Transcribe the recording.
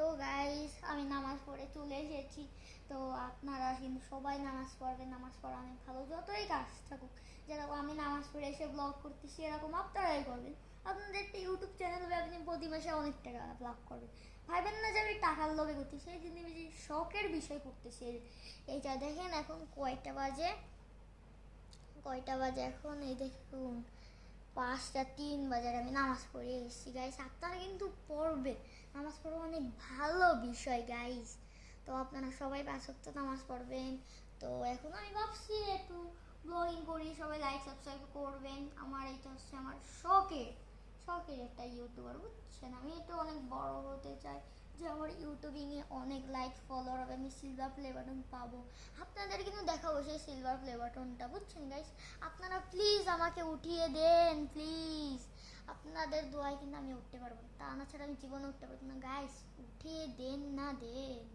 তো গাইস আমি নামাজ পড়ে চলে এসেছি। তো আপনারা কিন্তু সবাই নামাজ পড়বেন, নামাজ পড়া অনেক ভালো, যতই কাজ থাকুক। যেরকম আমি নামাজ পড়ে এসে ব্লগ করতেছি, এরকম আপনারাই করবেন। আপনাদের একটা ইউটিউব চ্যানেল হবে, আপনি প্রতি মাসে অনেক টাকা ব্লগ করবেন। ভাববেন না যে আমি টাকার লোভে করতেছি, এই জিনিস শখের বিষয় করতেছি। এইটা দেখেন এখন কয়টা বাজে এখন, এই দেখুন 5টা 3 বাজে, আমি নামাজ পড়ে এসেছি গাইস। আপনারা কিন্তু পড়বেন, নামাজ পড়া অনেক ভালো বিষয় গাইস। তো আপনারা সবাই 5 ওয়াক্ত নামাজ পড়বেন। তো এখন আমি ভাবছি একটু ব্লগিং করি, সবাই লাইক সাবস্ক্রাইব করবেন। আমার এটা হচ্ছে আমার শখের একটা ইউটিউবার, বুঝছেন। আমি একটু অনেক বড় হতে চাই, যে আমার ইউটিউবিংয়ে অনেক লাইক ফলোয়ার হবে, আমি সিলভার প্লে বাটন পাবো। আপনাদের কিন্তু দেখাবো সেই সিলভার প্লে বাটনটা, বুঝছেন গাইস। আপনারা প্লিজ আমাকে উঠিয়ে দেন, প্লিজ। আপনাদের দোয়ায় কিন্তু আমি উঠতে পারবো না, তা না ছাড়া আমি জীবনে উঠতে পারবো না গাইস। উঠিয়ে দেন না, দেন।